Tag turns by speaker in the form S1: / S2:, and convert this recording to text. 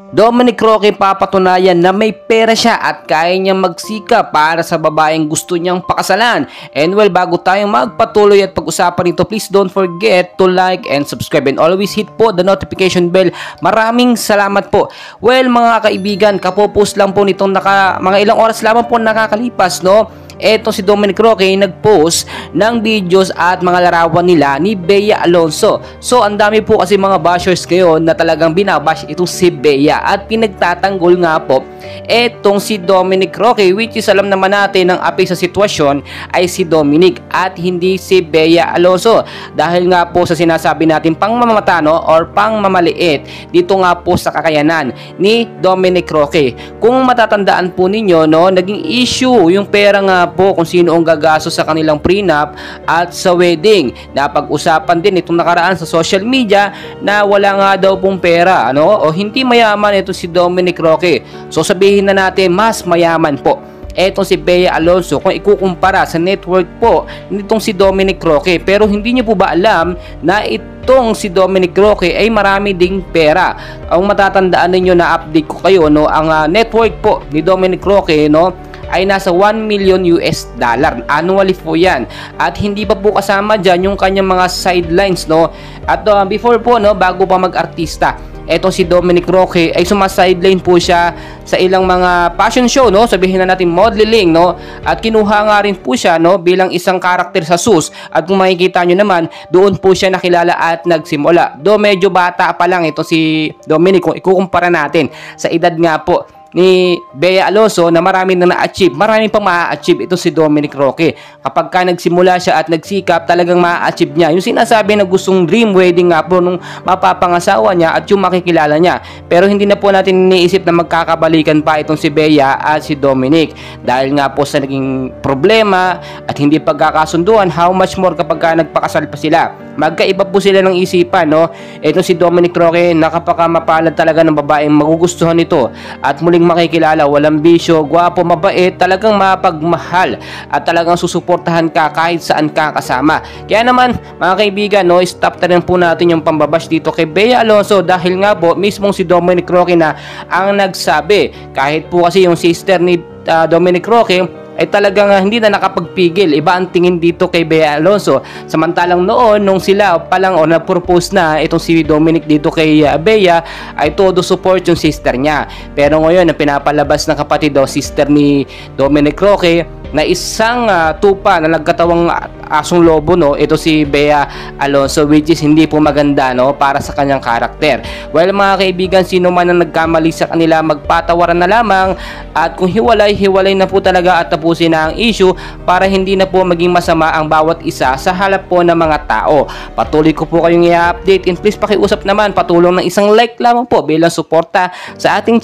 S1: Dominic Roque papatunayan na may pera siya at kaya niyang magsika para sa babaeng gusto niyang pakasalan. And well, bago tayong magpatuloy at pag-usapan nito, please don't forget to like and subscribe and always hit po the notification bell. Maraming salamat po. Well, mga kaibigan, kapopos lang po nitong mga ilang oras lamang po nakakalipas, no? Eto si Dominic Roque nag-post ng videos at mga larawan nila ni Bea Alonzo. So ang dami po kasi mga bashers ngayon na talagang binabash itong si Bea at pinagtatanggol nga po etong si Dominic Roque, which is alam naman natin ang api sa sitwasyon ay si Dominic at hindi si Bea Alonzo, dahil nga po sa sinasabi natin pangmamamatano or pangmamaliit dito nga po sa kakayanan ni Dominic Roque. Kung matatandaan po ninyo, no, naging issue yung pera nga po kung sino ang gagastos sa kanilang prenup at sa wedding. Napag-usapan din itong nakaraan sa social media na wala nga daw pong pera, ano, o hindi mayaman ito si Dominic Roque. So sabihin na natin mas mayaman po etong si Bea Alonzo kung ikukumpara sa network po nitong si Dominic Roque. Pero hindi niyo po ba alam na itong si Dominic Roque ay marami ding pera? Ang matatandaan ninyo na update ko kayo, no, ang network po ni Dominic Roque, no, ay nasa 1 million US dollar annually po yan, at hindi pa po kasama dyan yung kanyang mga sidelines, no. At before po, no, bago pa mag-artista, eto si Dominic Roque ay sumasideline po siya sa ilang mga fashion show, no, sabihin na natin modeling, no, at kinuha nga rin po siya, no, bilang isang karakter sa Sus. At kung makikita nyo naman, doon po siya nakilala at nagsimula. Do medyo bata pa lang ito si Dominic kung ikukumpara natin sa edad nga po ni Bea Alonzo na marami na na-achieve. Marami pang ma-achieve ito si Dominic Roque. Kapag ka nagsimula siya at nagsikap, talagang ma-achieve niya yung sinasabi na gustong dream wedding nga po nung mapapangasawa niya at yung makikilala niya. Pero hindi na po natin iniisip na magkakabalikan pa itong si Bea at si Dominic, dahil nga po sa naging problema at hindi pagkakasunduan. How much more kapag ka nagpakasal pa sila. Magkaiba po sila ng isipan, no. Ito si Dominic Roque, nakapaka-mapalad talaga ng babaeng magugustuhan nito at muling makikilala, walang bisyo, gwapo, mabait, talagang mapagmahal at talagang susuportahan ka kahit saan ka kasama. Kaya naman mga kaibigan, no, stop na rin po natin yung pambabash dito kay Bea Alonzo, dahil nga po mismong si Dominic Roque na ang nagsabi. Kahit po kasi yung sister ni Dominic Roque ay talagang hindi na nakapagpigil. Iba ang tingin dito kay Bea Alonzo. Samantalang noon, nung sila palang o na-propose na itong si Dominic dito kay Bea, ay todo support yung sister niya. Pero ngayon, ang pinapalabas ng kapatid o sister ni Dominic Roque na isang tupa na nagkatawang asong lobo, no, ito si Bea Alonzo, which is hindi po maganda, no, para sa kanyang karakter. Well mga kaibigan, sino man ang nagkamali sa kanila, magpatawaran na lamang, at kung hiwalay na po talaga at tapusin na ang issue para hindi na po maging masama ang bawat isa sa halap po ng mga tao. Patuloy ko po kayong i-update, and please pakiusap naman, patulong ng isang like lamang po bilang suporta sa ating